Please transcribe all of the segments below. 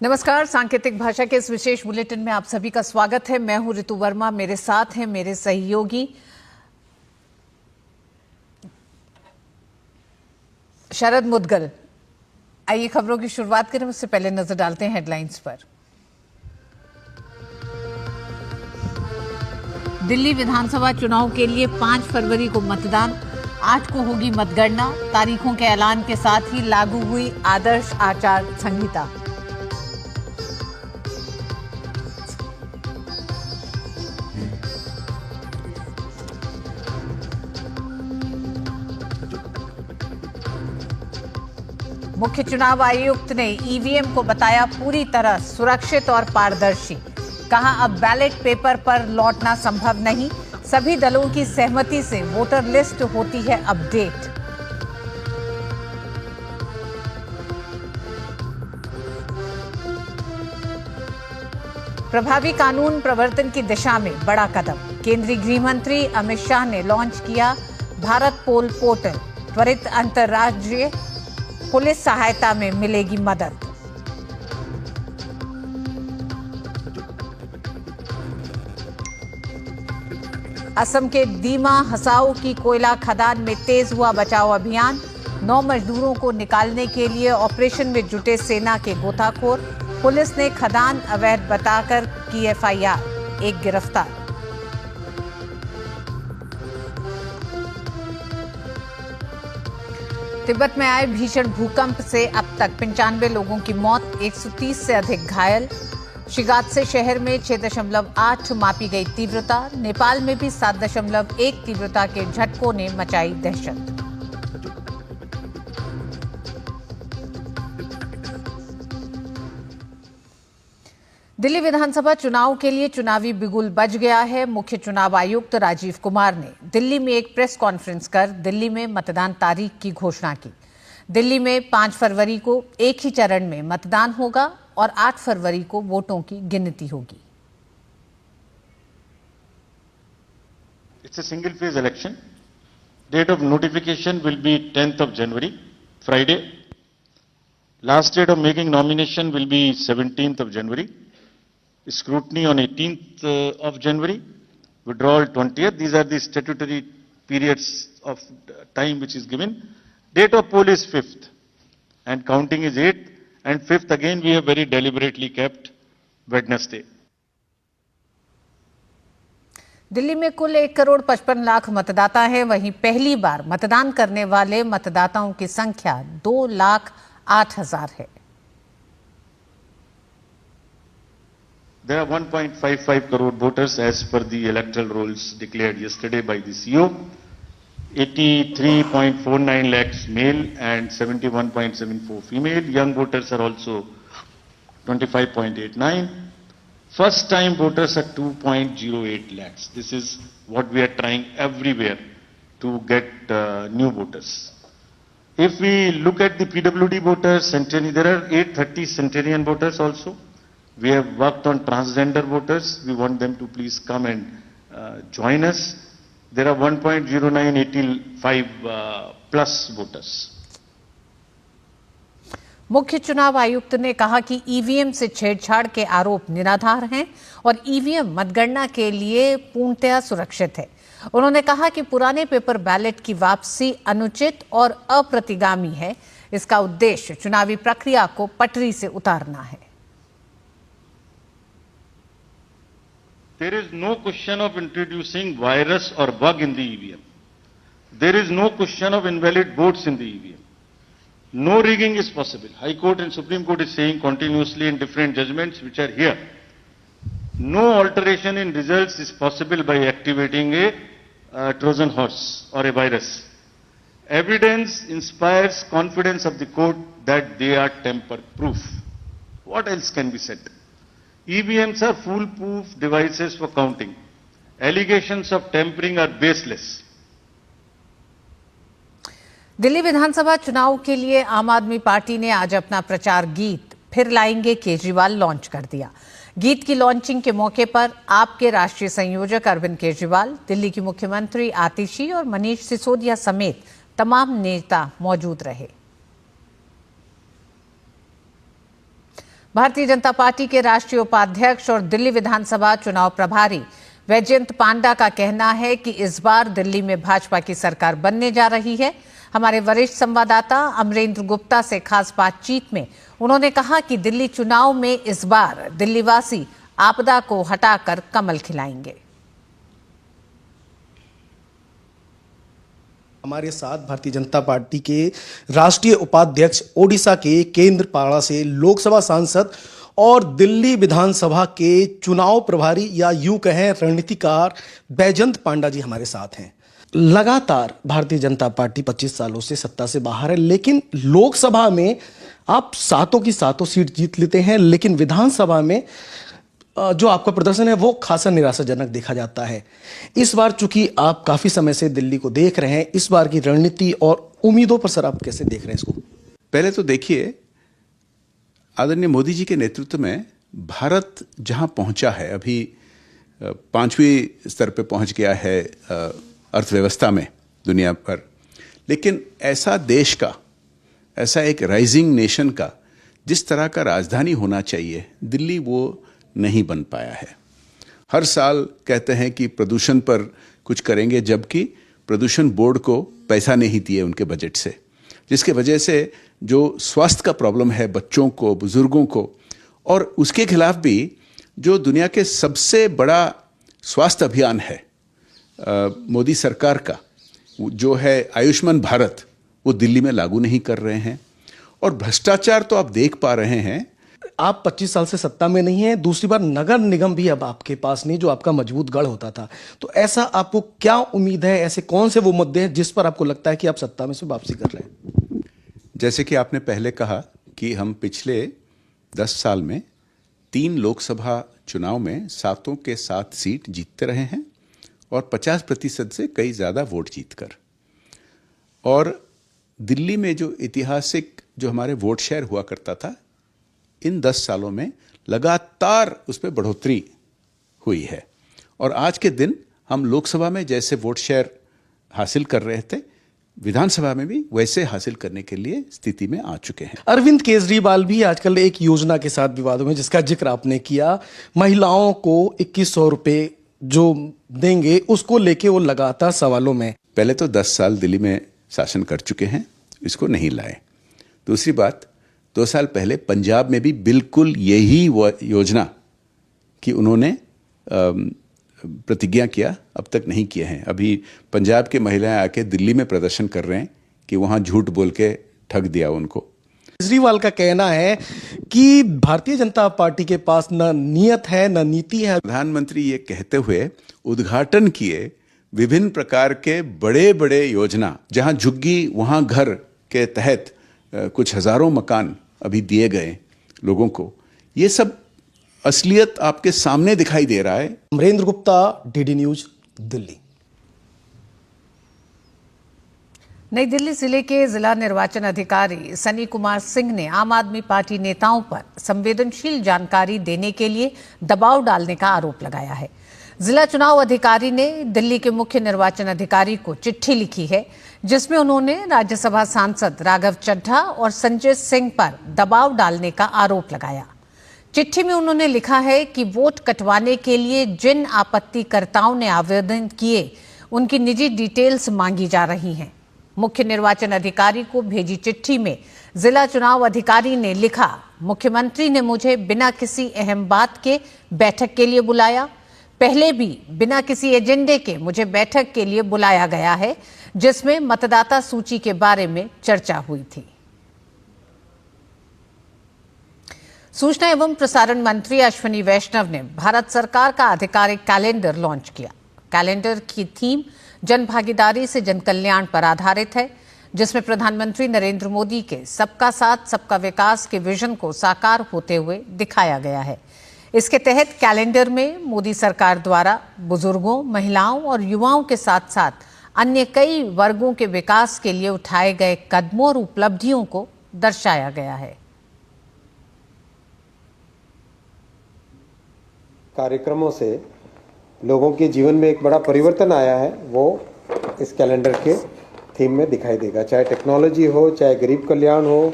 नमस्कार, सांकेतिक भाषा के इस विशेष बुलेटिन में आप सभी का स्वागत है। मैं हूं ऋतु वर्मा, मेरे साथ हैं मेरे सहयोगी शरद मुदगल। आइए खबरों की शुरुआत करें, उससे पहले नजर डालते हैं हेडलाइंस पर। दिल्ली विधानसभा चुनाव के लिए 5 फरवरी को मतदान, 8 को होगी मतगणना। तारीखों के ऐलान के साथ ही लागू हुई आदर्श आचार संहिता। मुख्य चुनाव आयुक्त ने ईवीएम को बताया पूरी तरह सुरक्षित और पारदर्शी। कहा अब बैलेट पेपर पर लौटना संभव नहीं, सभी दलों की सहमति से वोटर लिस्ट होती है अपडेट। प्रभावी कानून प्रवर्तन की दिशा में बड़ा कदम। केंद्रीय गृह मंत्री अमित शाह ने लॉन्च किया भारत पोल पोर्टल। त्वरित अंतर्राज्यीय पुलिस सहायता में मिलेगी मदद। असम के दीमा हसाओ की कोयला खदान में तेज हुआ बचाव अभियान। 9 मजदूरों को निकालने के लिए ऑपरेशन में जुटे सेना के गोताखोर। पुलिस ने खदान अवैध बताकर की एफआईआर, एक गिरफ्तार। तिब्बत में आए भीषण भूकंप से अब तक 95 लोगों की मौत, 130 से अधिक घायल। शिगात्से शहर में 6.8 मापी गई तीव्रता। नेपाल में भी 7.1 तीव्रता के झटकों ने मचाई दहशत। दिल्ली विधानसभा चुनाव के लिए चुनावी बिगुल बज गया है। मुख्य चुनाव आयुक्त राजीव कुमार ने दिल्ली में एक प्रेस कॉन्फ्रेंस कर दिल्ली में मतदान तारीख की घोषणा की। दिल्ली में 5 फरवरी को एक ही चरण में मतदान होगा और 8 फरवरी को वोटों की गिनती होगी। It's a single phase election. Date of notification will be 10th of January, Friday. Last date of making nomination will be 17th of January. Scrutiny on 18th of January, withdrawal 20th. These are the statutory periods of time which is given. Date of poll is 5th and counting is 8th, and 5th again we have very deliberately kept Wednesday. Delhi में कुल 1,55,00,000 मतदाता हैं। वहीं पहली बार मतदान करने वाले मतदाताओं की संख्या 2,08,000 है। There are 1.55 crore voters as per the electoral rolls declared yesterday by the CEO. 83.49 lakhs male and 71.74 female. Young voters are also 25.89. First time voters are 2.08 lakhs. This is what we are trying everywhere to get new voters. If we look at the PWD voters, there are 830 centenarian voters also. We have worked on transgender voters. We want them to please come and join us. There are 1.0985 plus voters. मुख्य चुनाव आयुक्त ने कहा कि EVM से छेड़छाड़ के आरोप निराधार हैं और ईवीएम मतगणना के लिए पूर्णतया सुरक्षित है। उन्होंने कहा कि पुराने पेपर बैलेट की वापसी अनुचित और अप्रतिगामी है। इसका उद्देश्य चुनावी प्रक्रिया को पटरी से उतारना है। There is no question of introducing virus or bug in the EVM. There is no question of invalid votes in the EVM. No rigging is possible. High Court and Supreme Court is saying continuously in different judgments which are here. No alteration in results is possible by activating a Trojan horse or a virus. Evidence inspires confidence of the court that they are tamper-proof. What else can be said? EVMs are foolproof devices for counting. Allegations of tampering are baseless. Delhi विधानसभा चुनाव के लिए आम आदमी party ने आज अपना प्रचार गीत फिर लाएंगे केजरीवाल लॉन्च कर दिया। गीत की लॉन्चिंग के मौके पर आपके राष्ट्रीय संयोजक अरविंद केजरीवाल, दिल्ली की मुख्यमंत्री आतिशी और मनीष सिसोदिया समेत तमाम नेता मौजूद रहे। भारतीय जनता पार्टी के राष्ट्रीय उपाध्यक्ष और दिल्ली विधानसभा चुनाव प्रभारी वैजयंत पांडा का कहना है कि इस बार दिल्ली में भाजपा की सरकार बनने जा रही है। हमारे वरिष्ठ संवाददाता अमरेंद्र गुप्ता से खास बातचीत में उन्होंने कहा कि दिल्ली चुनाव में इस बार दिल्लीवासी आपदा को हटाकर कमल खिलाएंगे। हमारे साथ भारतीय जनता पार्टी के राष्ट्रीय उपाध्यक्ष, ओडिशा के केंद्रपाड़ा से लोकसभा सांसद और दिल्ली विधानसभा के चुनाव प्रभारी या यूं कहें रणनीतिकार वैजयंत पांडा जी हमारे साथ हैं। लगातार भारतीय जनता पार्टी 25 सालों से सत्ता से बाहर है, लेकिन लोकसभा में आप सातों की सातों सीट जीत लेते हैं, लेकिन विधानसभा में जो आपका प्रदर्शन है वो खासा निराशाजनक देखा जाता है। इस बार चूंकि आप काफी समय से दिल्ली को देख रहे हैं, इस बार की रणनीति और उम्मीदों पर सर आप कैसे देख रहे हैं इसको? पहले तो देखिए, आदरणीय मोदी जी के नेतृत्व में भारत जहां पहुंचा है, अभी 5वीं स्तर पे पहुंच गया है अर्थव्यवस्था में दुनिया पर, लेकिन ऐसा देश का, ऐसा एक राइजिंग नेशन का जिस तरह का राजधानी होना चाहिए, दिल्ली वो नहीं बन पाया है। हर साल कहते हैं कि प्रदूषण पर कुछ करेंगे, जबकि प्रदूषण बोर्ड को पैसा नहीं दिए उनके बजट से, जिसके वजह से जो स्वास्थ्य का प्रॉब्लम है बच्चों को, बुजुर्गों को, और उसके खिलाफ भी जो दुनिया के सबसे बड़ा स्वास्थ्य अभियान है मोदी सरकार का, जो है आयुष्मान भारत, वो दिल्ली में लागू नहीं कर रहे हैं। और भ्रष्टाचार तो आप देख पा रहे हैं। आप 25 साल से सत्ता में नहीं है, दूसरी बार नगर निगम भी अब आपके पास नहीं, जो आपका मजबूत गढ़ होता था। तो ऐसा आपको क्या उम्मीद है, ऐसे कौन से वो मुद्दे हैं जिस पर आपको लगता है कि आप सत्ता में से वापसी कर रहे हैं? जैसे कि आपने पहले कहा कि हम पिछले 10 साल में 3 लोकसभा चुनाव में 7 के 7 सीट जीतते रहे हैं और 50% से कई ज़्यादा वोट जीतकर। और दिल्ली में जो ऐतिहासिक जो हमारे वोट शेयर हुआ करता था, इन 10 सालों में लगातार उस पर बढ़ोतरी हुई है। और आज के दिन हम लोकसभा में जैसे वोट शेयर हासिल कर रहे थे, विधानसभा में भी वैसे हासिल करने के लिए स्थिति में आ चुके हैं। अरविंद केजरीवाल भी आजकल एक योजना के साथ विवादों में, जिसका जिक्र आपने किया, महिलाओं को 2100 रुपए जो देंगे, उसको लेके वो लगातार सवालों में। पहले तो 10 साल दिल्ली में शासन कर चुके हैं, इसको नहीं लाए। दूसरी बात, 2 साल पहले पंजाब में भी बिल्कुल यही योजना कि उन्होंने प्रतिज्ञा किया, अब तक नहीं किए हैं। अभी पंजाब की महिलाएं आके दिल्ली में प्रदर्शन कर रहे हैं कि वहां झूठ बोल के ठग दिया उनको। केजरीवाल का कहना है कि भारतीय जनता पार्टी के पास न नियत है न नीति है। प्रधानमंत्री ये कहते हुए उद्घाटन किए विभिन्न प्रकार के बड़े बड़े योजना, जहां झुग्गी वहां घर के तहत कुछ हजारों मकान अभी दिए गए लोगों को। ये सब असलियत आपके सामने दिखाई दे रहा है। Amarendra Gupta, DD news, Delhi. नई दिल्ली जिले के जिला निर्वाचन अधिकारी सनी कुमार सिंह ने आम आदमी पार्टी नेताओं पर संवेदनशील जानकारी देने के लिए दबाव डालने का आरोप लगाया है। जिला चुनाव अधिकारी ने दिल्ली के मुख्य निर्वाचन अधिकारी को चिट्ठी लिखी है, जिसमें उन्होंने राज्यसभा सांसद राघव चड्ढा और संजय सिंह पर दबाव डालने का आरोप लगाया। चिट्ठी में उन्होंने लिखा है कि वोट कटवाने के लिए जिन आपत्तिकर्ताओं ने आवेदन किए, उनकी निजी डिटेल्स मांगी जा रही हैं। मुख्य निर्वाचन अधिकारी को भेजी चिट्ठी में जिला चुनाव अधिकारी ने लिखा, मुख्यमंत्री ने मुझे बिना किसी अहम बात के बैठक के लिए बुलाया। पहले भी बिना किसी एजेंडे के मुझे बैठक के लिए बुलाया गया है, जिसमें मतदाता सूची के बारे में चर्चा हुई थी। सूचना एवं प्रसारण मंत्री अश्विनी वैष्णव ने भारत सरकार का आधिकारिक कैलेंडर लॉन्च किया। कैलेंडर की थीम जन भागीदारी से जन कल्याण पर आधारित है, जिसमें प्रधानमंत्री नरेंद्र मोदी के सबका साथ सबका विकास के विजन को साकार होते हुए दिखाया गया है। इसके तहत कैलेंडर में मोदी सरकार द्वारा बुजुर्गों, महिलाओं और युवाओं के साथ साथ अन्य कई वर्गों के विकास के लिए उठाए गए कदमों और उपलब्धियों को दर्शाया गया है। कार्यक्रमों से लोगों के जीवन में एक बड़ा परिवर्तन आया है, वो इस कैलेंडर के थीम में दिखाई देगा। चाहे टेक्नोलॉजी हो, चाहे गरीब कल्याण हो,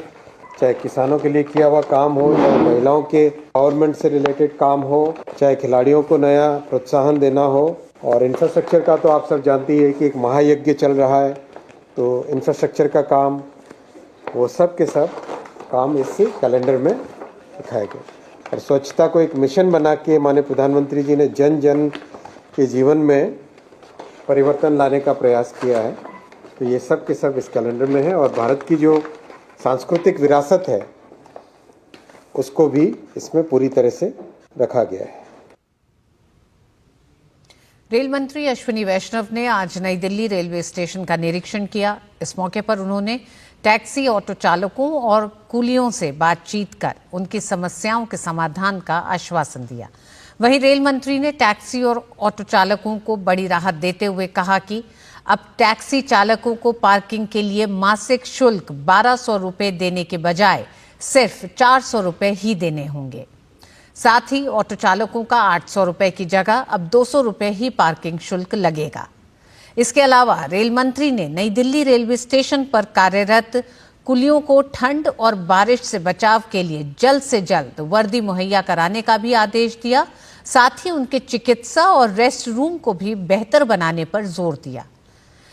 चाहे किसानों के लिए किया हुआ काम हो, चाहे महिलाओं के गवर्नमेंट से रिलेटेड काम हो, चाहे खिलाड़ियों को नया प्रोत्साहन देना हो। और इंफ्रास्ट्रक्चर का तो आप सब जानते ही है कि एक महायज्ञ चल रहा है, तो इंफ्रास्ट्रक्चर का काम, वो सब के सब काम इस कैलेंडर में दिखाया गया। और स्वच्छता को एक मिशन बना के माननीय प्रधानमंत्री जी ने जन जन के जीवन में परिवर्तन लाने का प्रयास किया है, तो ये सब के सब इस कैलेंडर में है। और भारत की जो सांस्कृतिक विरासत है उसको भी इसमें पूरी तरह से रखा गया है। रेल मंत्री अश्विनी वैष्णव ने आज नई दिल्ली रेलवे स्टेशन का निरीक्षण किया। इस मौके पर उन्होंने टैक्सी ऑटो चालकों और कुलियों से बातचीत कर उनकी समस्याओं के समाधान का आश्वासन दिया। वहीं रेल मंत्री ने टैक्सी और ऑटो चालकों को बड़ी राहत देते हुए कहा कि अब टैक्सी चालकों को पार्किंग के लिए मासिक शुल्क 1200 रुपए देने के बजाय सिर्फ 400 रुपए ही देने होंगे। साथ ही ऑटो चालकों का 800 रुपए की जगह अब 200 रुपए ही पार्किंग शुल्क लगेगा। इसके अलावा रेल मंत्री ने नई दिल्ली रेलवे स्टेशन पर कार्यरत कुलियों को ठंड और बारिश से बचाव के लिए जल्द से जल्द वर्दी मुहैया कराने का भी आदेश दिया। साथ ही उनके चिकित्सा और रेस्ट रूम को भी बेहतर बनाने पर जोर दिया।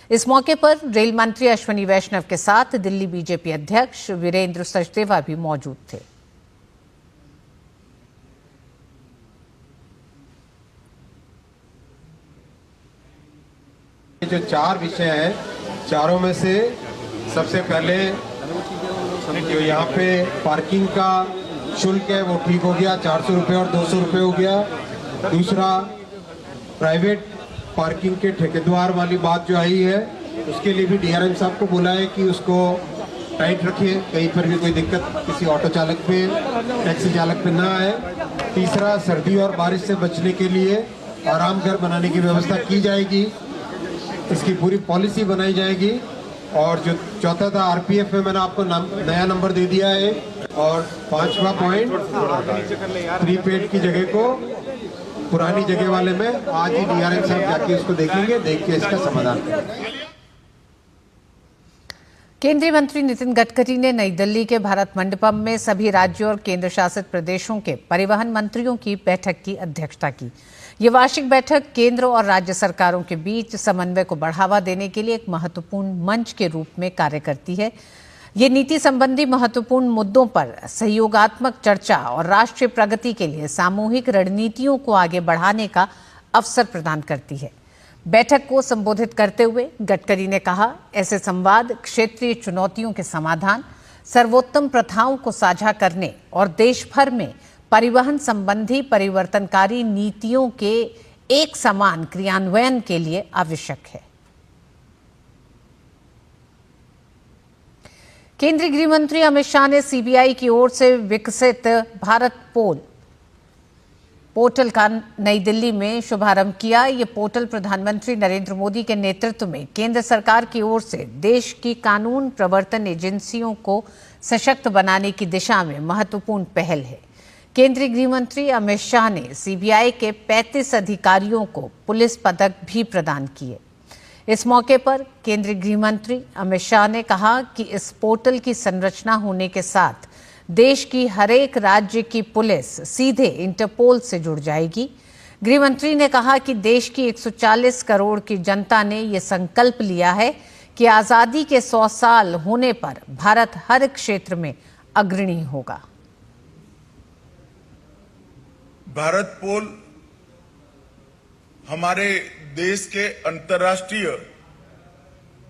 इस मौके पर रेल मंत्री अश्विनी वैष्णव के साथ दिल्ली बीजेपी अध्यक्ष वीरेंद्र सचदेवा भी मौजूद थे। जो 4 विषय हैं, चारों में से सबसे पहले जो यहाँ पे पार्किंग का शुल्क है वो ठीक हो गया, 400 रुपये और 200 रुपये हो गया। दूसरा, प्राइवेट पार्किंग के ठेकेदार वाली बात जो आई है उसके लिए भी डीआरएम साहब को बोला है कि उसको टाइट रखिए, कहीं पर भी कोई दिक्कत किसी ऑटो चालक पे, टैक्सी चालक पे ना आए। तीसरा, सर्दी और बारिश से बचने के लिए आराम घर बनाने की व्यवस्था की जाएगी, इसकी पूरी पॉलिसी बनाई जाएगी। और जो चौथा था आरपीएफ में मैंने आपको नया नंबर दे दिया है। और 5वां पॉइंट, प्रीपेड की जगह को पुरानी जगह वाले में आज ही डीआरएम साहब जाके इसको देखेंगे, देख के इसका समाधान करेंगे। केंद्रीय मंत्री नितिन गडकरी ने नई दिल्ली के भारत मंडपम में सभी राज्यों और केंद्र शासित प्रदेशों के परिवहन मंत्रियों की बैठक की अध्यक्षता की। ये वार्षिक बैठक केंद्र और राज्य सरकारों के बीच समन्वय को बढ़ावा देने के लिए एक महत्वपूर्ण मंच के रूप में कार्य करती है। ये नीति संबंधी महत्वपूर्ण मुद्दों पर सहयोगात्मक चर्चा और राष्ट्रीय प्रगति के लिए सामूहिक रणनीतियों को आगे बढ़ाने का अवसर प्रदान करती है। बैठक को संबोधित करते हुए गडकरी ने कहा, ऐसे संवाद क्षेत्रीय चुनौतियों के समाधान, सर्वोत्तम प्रथाओं को साझा करने और देश भर में परिवहन संबंधी परिवर्तनकारी नीतियों के एक समान क्रियान्वयन के लिए आवश्यक है। केंद्रीय गृह मंत्री अमित शाह ने सीबीआई की ओर से विकसित भारत पोर्टल का नई दिल्ली में शुभारंभ किया। ये पोर्टल प्रधानमंत्री नरेंद्र मोदी के नेतृत्व में केंद्र सरकार की ओर से देश की कानून प्रवर्तन एजेंसियों को सशक्त बनाने की दिशा में महत्वपूर्ण पहल है। केंद्रीय गृह मंत्री अमित शाह ने सीबीआई के 35 अधिकारियों को पुलिस पदक भी प्रदान किए। इस मौके पर केंद्रीय गृह मंत्री अमित शाह ने कहा कि इस पोर्टल की संरचना होने के साथ देश की हरेक राज्य की पुलिस सीधे इंटरपोल से जुड़ जाएगी। गृह मंत्री ने कहा कि देश की 140 करोड़ की जनता ने यह संकल्प लिया है कि आजादी के 100 साल होने पर भारत हर क्षेत्र में अग्रणी होगा। भारत पोल हमारे देश के अंतर्राष्ट्रीय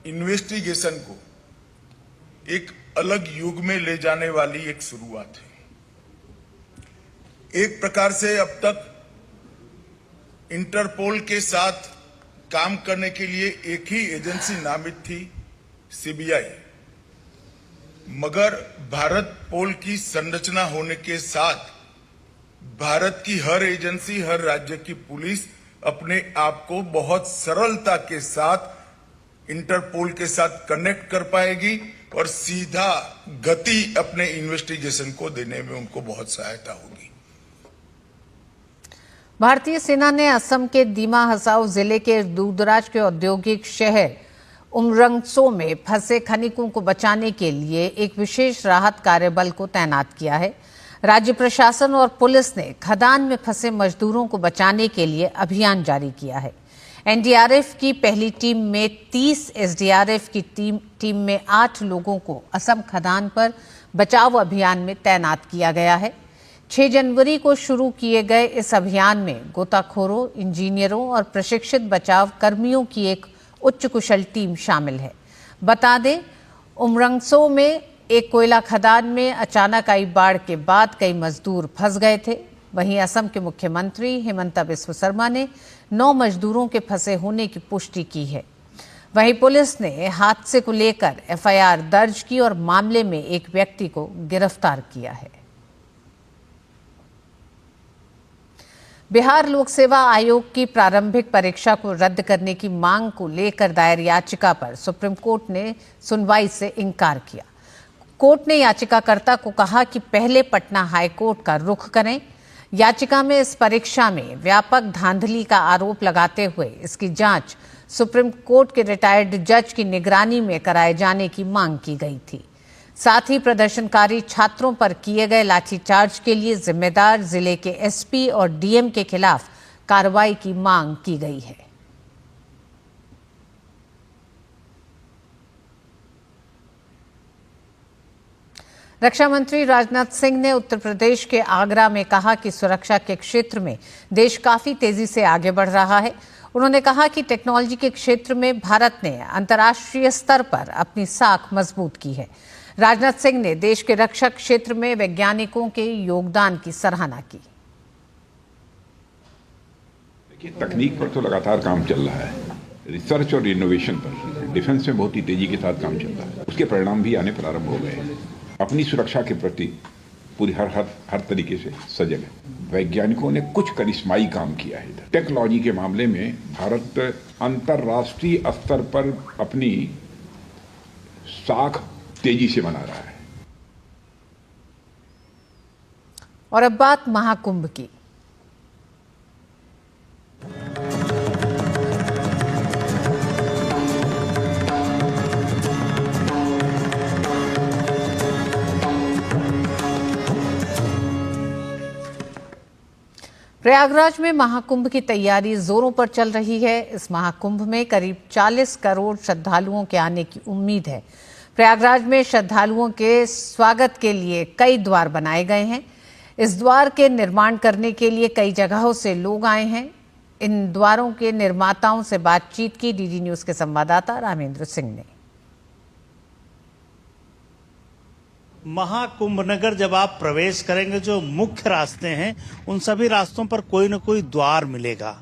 इन्वेस्टिगेशन को एक अलग युग में ले जाने वाली एक शुरुआत है। एक प्रकार से अब तक इंटरपोल के साथ काम करने के लिए एक ही एजेंसी नामित थी, सीबीआई। मगर भारत पोल की संरचना होने के साथ भारत की हर एजेंसी, हर राज्य की पुलिस अपने आप को बहुत सरलता के साथ इंटरपोल के साथ कनेक्ट कर पाएगी और सीधा गति अपने इन्वेस्टिगेशन को देने में उनको बहुत सहायता होगी। भारतीय सेना ने असम के दीमा हसाओ जिले के दूरदराज के औद्योगिक शहर उमरंगसो में फंसे खनिकों को बचाने के लिए एक विशेष राहत कार्यबल को तैनात किया है। राज्य प्रशासन और पुलिस ने खदान में फंसे मजदूरों को बचाने के लिए अभियान जारी किया है। एनडीआरएफ की पहली टीम में 30, एसडीआरएफ की टीम में 8 लोगों को असम खदान पर बचाव अभियान में तैनात किया गया है। 6 जनवरी को शुरू किए गए इस अभियान में गोताखोरों, इंजीनियरों और प्रशिक्षित बचाव कर्मियों की एक उच्च कुशल टीम शामिल है। बता दें, उमरंगसो में एक कोयला खदान में अचानक आई बाढ़ के बाद कई मजदूर फंस गए थे। वहीं असम के मुख्यमंत्री हिमंता बिस्वा शर्मा ने 9 मजदूरों के फंसे होने की पुष्टि की है। वहीं पुलिस ने हादसे को लेकर एफआईआर दर्ज की और मामले में एक व्यक्ति को गिरफ्तार किया है। बिहार लोक सेवा आयोग की प्रारंभिक परीक्षा को रद्द करने की मांग को लेकर दायर याचिका पर सुप्रीम कोर्ट ने सुनवाई से इनकार किया। कोर्ट ने याचिकाकर्ता को कहा कि पहले पटना हाईकोर्ट का रुख करें। याचिका में इस परीक्षा में व्यापक धांधली का आरोप लगाते हुए इसकी जांच सुप्रीम कोर्ट के रिटायर्ड जज की निगरानी में कराए जाने की मांग की गई थी। साथ ही प्रदर्शनकारी छात्रों पर किए गए लाठीचार्ज के लिए जिम्मेदार जिले के एसपी और डीएम के खिलाफ कार्रवाई की मांग की गई है। रक्षा मंत्री राजनाथ सिंह ने उत्तर प्रदेश के आगरा में कहा कि सुरक्षा के क्षेत्र में देश काफी तेजी से आगे बढ़ रहा है। उन्होंने कहा कि टेक्नोलॉजी के क्षेत्र में भारत ने अंतर्राष्ट्रीय स्तर पर अपनी साख मजबूत की है। राजनाथ सिंह ने देश के रक्षा क्षेत्र में वैज्ञानिकों के योगदान की सराहना की। देखिए, तकनीक पर तो लगातार काम चल रहा है। रिसर्च और इनोवेशन पर डिफेंस में बहुत ही तेजी के साथ काम चल रहा है। उसके परिणाम भी आने प्रारंभ हो गए हैं। अपनी सुरक्षा के प्रति पूरी हर तरीके से सजग है। वैज्ञानिकों ने कुछ करिश्माई काम किया है। टेक्नोलॉजी के मामले में भारत अंतर्राष्ट्रीय स्तर पर अपनी साख तेजी से बना रहा है। और अब बात महाकुंभ की। प्रयागराज में महाकुंभ की तैयारी जोरों पर चल रही है। इस महाकुंभ में करीब 40 करोड़ श्रद्धालुओं के आने की उम्मीद है। प्रयागराज में श्रद्धालुओं के स्वागत के लिए कई द्वार बनाए गए हैं। इस द्वार के निर्माण करने के लिए कई जगहों से लोग आए हैं। इन द्वारों के निर्माताओं से बातचीत की डीडी न्यूज के संवाददाता रामेंद्र सिंह ने। महाकुंभ नगर जब आप प्रवेश करेंगे, जो मुख्य रास्ते हैं उन सभी रास्तों पर कोई न कोई द्वार मिलेगा।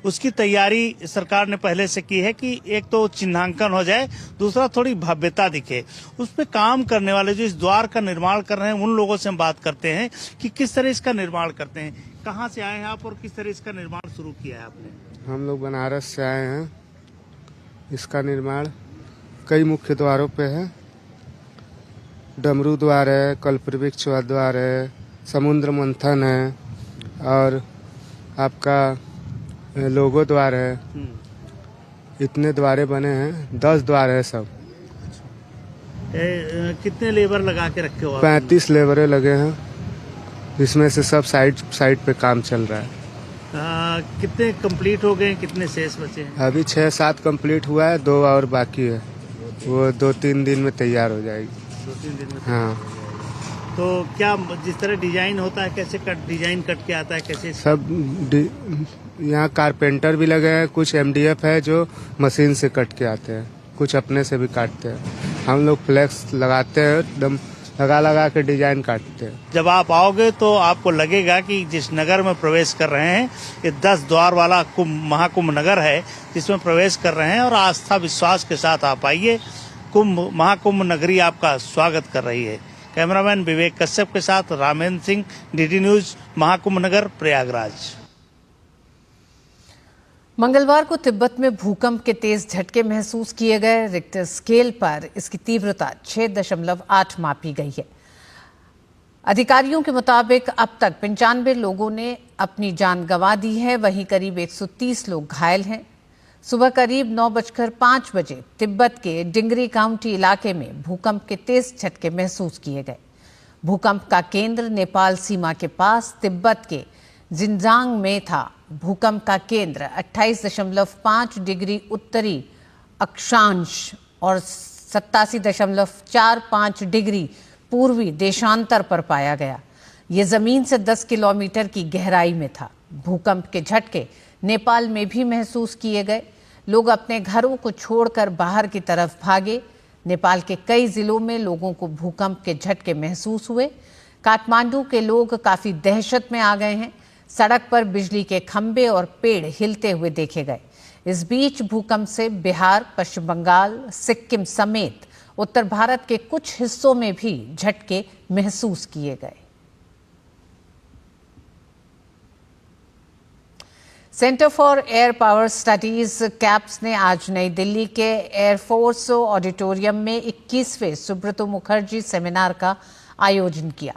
उसकी तैयारी सरकार ने पहले से की है कि एक तो चिन्हांकन हो जाए, दूसरा थोड़ी भव्यता दिखे। उस पर काम करने वाले जो इस द्वार का निर्माण कर रहे हैं उन लोगों से हम बात करते हैं कि किस तरह इसका निर्माण करते हैं। कहाँ से आए हैं आप और किस तरह इसका निर्माण शुरू किया है आपने? हम लोग बनारस से आए हैं। इसका निर्माण कई मुख्य द्वारों पे है। डमरू द्वार है, कल्पवृक्ष द्वार है, समुद्र मंथन है और आपका लोगो द्वार है। इतने द्वारे बने हैं। 10 द्वार है सब। कितने लेबर लगा के रखे हो? 35 लेबरें लगे हैं, जिसमें से सब साइड पे काम चल रहा है। कितने कंप्लीट हो गए, कितने शेष बचे हैं? अभी 6-7 कंप्लीट हुआ है, 2 और बाकी है। वो 2-3 दिन में तैयार हो जाएगी। 2-3 दिन में? हाँ। तो क्या जिस तरह डिजाइन होता है, कैसे डिजाइन कट के आता है, कैसे? सब यहाँ कारपेंटर भी लगे हैं। कुछ एमडीएफ है जो मशीन से कट के आते हैं, कुछ अपने से भी काटते हैं। हम लोग फ्लेक्स लगाते हैं, एकदम लगा के डिजाइन काटते हैं। जब आप आओगे तो आपको लगेगा कि जिस नगर में प्रवेश कर रहे हैं ये 10 द्वार वाला महाकुंभ नगर है जिसमें प्रवेश कर रहे हैं। और आस्था विश्वास के साथ आप आइए। महाकुंभ नगरी आपका स्वागत कर रही है। कैमरामैन विवेक कश्यप के साथ रामेंद्र सिंह, डीडी न्यूज, महाकुंभ नगर, प्रयागराज। मंगलवार को तिब्बत में भूकंप के तेज झटके महसूस किए गए। रिक्टर स्केल पर इसकी तीव्रता 6.8 मापी गई है। अधिकारियों के मुताबिक अब तक 95 लोगों ने अपनी जान गंवा दी है। वहीं करीब 130 लोग घायल हैं। सुबह करीब 9:05 बजे तिब्बत के डिंगरी काउंटी इलाके में भूकंप के तेज झटके महसूस किए गए। भूकंप का केंद्र नेपाल सीमा के पास तिब्बत के जिंजांग में था। भूकंप का केंद्र 28.5 डिग्री उत्तरी अक्षांश और 87.45 डिग्री पूर्वी देशांतर पर पाया गया। ये जमीन से 10 किलोमीटर की गहराई में था। भूकंप के झटके नेपाल में भी महसूस किए गए। लोग अपने घरों को छोड़कर बाहर की तरफ भागे। नेपाल के कई जिलों में लोगों को भूकंप के झटके महसूस हुए। काठमांडू के लोग काफी दहशत में आ गए हैं। सड़क पर बिजली के खंभे और पेड़ हिलते हुए देखे गए। इस बीच भूकंप से बिहार, पश्चिम बंगाल, सिक्किम समेत उत्तर भारत के कुछ हिस्सों में भी झटके महसूस किए गए। Centre for air power studies caps ने आज नई दिल्ली के एयरफोर्स ऑडिटोरियम में 21वें सुब्रतो मुखर्जी सेमिनार का आयोजन किया।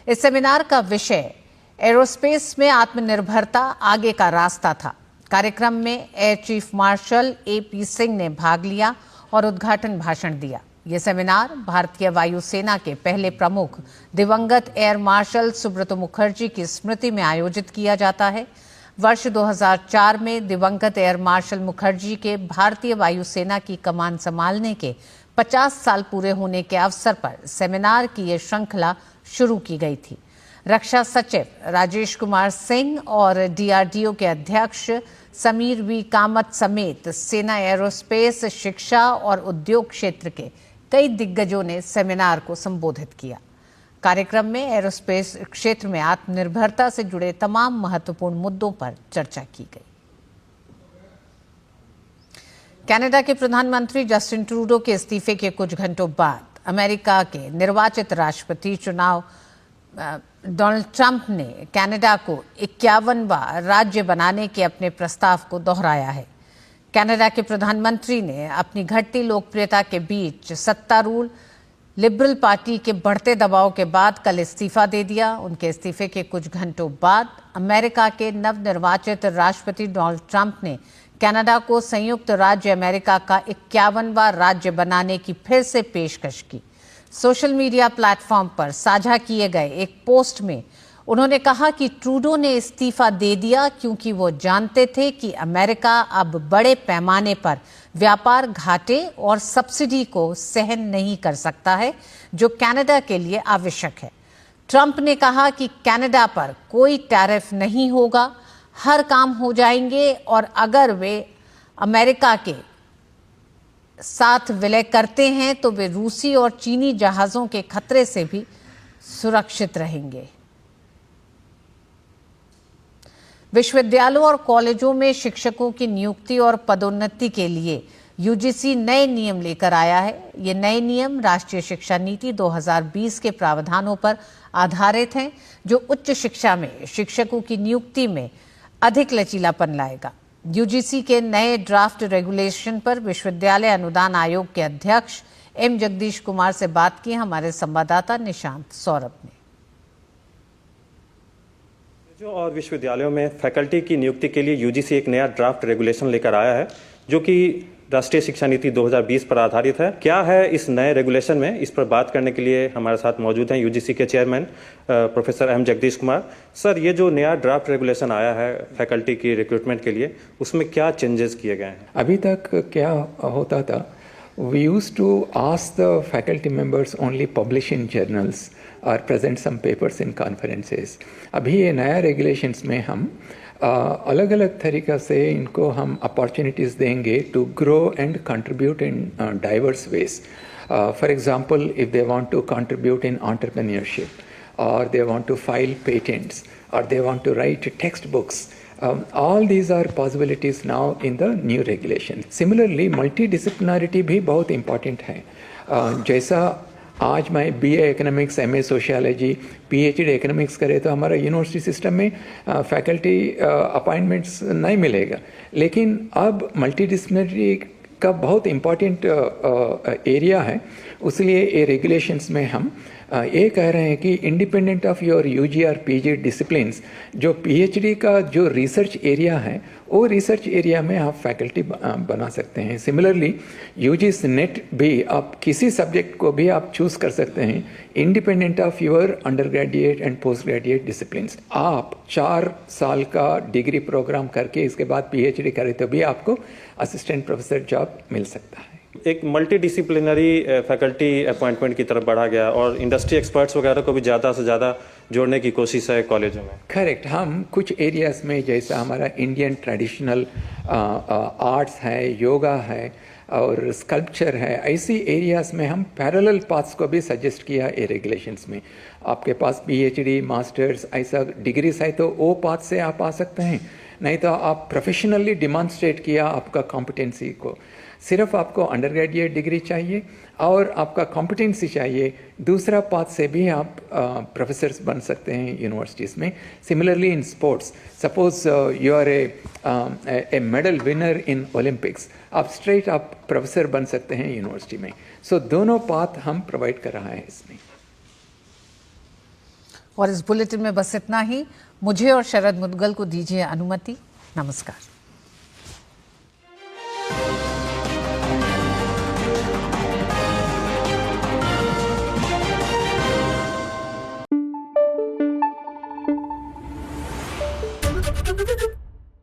इस सेमिनार का विषय एरोस्पेस में आत्मनिर्भरता आगे का रास्ता था। कार्यक्रम में air chief marshal AP Singh ने भाग लिया और उद्घाटन भाषण दिया। ये सेमिनार भारतीय वायुसेना के पहले प्रमुख दिवंगत एयर मार्शल सुब्रतो मुखर्जी की स्मृति में आयोजित किया जाता है। वर्ष 2004 में दिवंगत एयर मार्शल मुखर्जी के भारतीय वायुसेना की कमान संभालने के 50 साल पूरे होने के अवसर पर सेमिनार की यह श्रृंखला शुरू की गई थी। रक्षा सचिव राजेश कुमार सिंह और DRDO के अध्यक्ष समीर V कामत समेत सेना, एरोस्पेस, शिक्षा और उद्योग क्षेत्र के कई दिग्गजों ने सेमिनार को संबोधित किया। कार्यक्रम में एरोस्पेस क्षेत्र में आत्मनिर्भरता से जुड़े तमाम महत्वपूर्ण मुद्दों पर चर्चा की गई। कनाडा के प्रधानमंत्री जस्टिन ट्रूडो के इस्तीफे के कुछ घंटों बाद अमेरिका के निर्वाचित राष्ट्रपति चुनाव डोनाल्ड ट्रंप ने कनाडा को 51वां राज्य बनाने के अपने प्रस्ताव को दोहराया है। कनाडा के प्रधानमंत्री ने अपनी घटती लोकप्रियता के बीच सत्तारूढ़ लिबरल पार्टी के बढ़ते दबाव के बाद कल इस्तीफा दे दिया। उनके इस्तीफे के कुछ घंटों बाद अमेरिका के नवनिर्वाचित राष्ट्रपति डोनाल्ड ट्रंप ने कनाडा को संयुक्त राज्य अमेरिका का 51वां राज्य बनाने की फिर से पेशकश की। सोशल मीडिया प्लेटफॉर्म पर साझा किए गए एक पोस्ट में उन्होंने कहा कि ट्रूडो ने इस्तीफा दे दिया क्योंकि वो जानते थे कि अमेरिका अब बड़े पैमाने पर व्यापार घाटे और सब्सिडी को सहन नहीं कर सकता है, जो कनाडा के लिए आवश्यक है। ट्रंप ने कहा कि कनाडा पर कोई टैरिफ नहीं होगा, हर काम हो जाएंगे और अगर वे अमेरिका के साथ विलय करते हैं तो वे रूसी और चीनी जहाज़ों के खतरे से भी सुरक्षित रहेंगे। विश्वविद्यालयों और कॉलेजों में शिक्षकों की नियुक्ति और पदोन्नति के लिए यूजीसी नए नियम लेकर आया है। ये नए नियम राष्ट्रीय शिक्षा नीति 2020 के प्रावधानों पर आधारित हैं, जो उच्च शिक्षा में शिक्षकों की नियुक्ति में अधिक लचीलापन लाएगा। यूजीसी के नए ड्राफ्ट रेगुलेशन पर विश्वविद्यालय अनुदान आयोग के अध्यक्ष M जगदीश कुमार से बात की हमारे संवाददाता निशांत सौरभ ने। और विश्वविद्यालयों में फैकल्टी की नियुक्ति के लिए यूजीसी एक नया ड्राफ्ट रेगुलेशन लेकर आया है, जो कि राष्ट्रीय शिक्षा नीति 2020 पर आधारित है। क्या है इस नए रेगुलेशन में, इस पर बात करने के लिए हमारे साथ मौजूद हैं यूजीसी के chairman professor M Jagdish Kumar. Sir, ये जो नया ड्राफ्ट रेगुलेशन आया है फैकल्टी की रिक्रूटमेंट के लिए, उसमें क्या चेंजेस किए गए हैं? अभी तक क्या होता था, we used to ask the faculty members only publish in journals or present some papers in conferences. अभी ये नया regulations में हम अलग अलग तरीक़ा से इनको हम opportunities देंगे to grow and contribute in diverse ways. For example, if they want to contribute in entrepreneurship, or they want to file patents, or they want to write textbooks, all these are possibilities now in the new regulation. Similarly, multidisciplinarity भी बहुत important है। जैसा आज मैं BA Economics, MA Sociology, PhD Economics करे तो हमारा university system में फैकल्टी अपॉइंटमेंट्स नहीं मिलेगा, लेकिन अब मल्टीडिसिप्लिनरी का बहुत इम्पॉर्टेंट एरिया है, इसलिए ये रेगुलेशंस में हम ये कह रहे हैं कि इंडिपेंडेंट ऑफ योर यूजी और पीजी डिसिप्लिन्स, जो पीएचडी का जो रिसर्च एरिया है वो रिसर्च एरिया में आप फैकल्टी बना सकते हैं। सिमिलरली यूजीसी नेट भी आप किसी सब्जेक्ट को भी आप चूज कर सकते हैं independent of your under graduate and post graduate disciplines. आप 4 साल का डिग्री प्रोग्राम करके इसके बाद पीएचडी करें तो भी आपको असिस्टेंट प्रोफेसर जॉब मिल सकता है। एक मल्टी डिसिप्लिनरी फैकल्टी अपॉइंटमेंट की तरफ बढ़ा गया और इंडस्ट्री एक्सपर्ट्स वगैरह को भी ज़्यादा से ज़्यादा जोड़ने की कोशिश है कॉलेजों में। करेक्ट, हम कुछ एरियाज में जैसा हमारा इंडियन ट्रेडिशनल आर्ट्स है, योगा है और स्कल्पचर है, ऐसी एरियाज में हम पैरेलल पाथ्स को भी सजेस्ट किया है रेगुलेशंस में। आपके पास पीएचडी मास्टर्स ऐसा डिग्रीज है तो वो पाथ से आप आ सकते हैं, नहीं तो आप प्रोफेशनली डिमॉन्स्ट्रेट किया आपका कॉम्पिटेंसी को। सिर्फ आपको अंडर ग्रेजुएट डिग्री चाहिए और आपका कॉम्पिटेंसी चाहिए, दूसरा पाथ से भी आप प्रोफेसर्स बन सकते हैं यूनिवर्सिटीज़ में। Similarly in sports, suppose you are a medal winner in Olympics, आप स्ट्रेट आप प्रोफेसर बन सकते हैं यूनिवर्सिटी में। सो दोनों पाथ हम प्रोवाइड कर रहा है इसमें। और इस बुलेटिन में बस इतना ही। मुझे और शरद मुदगल को दीजिए अनुमति। नमस्कार।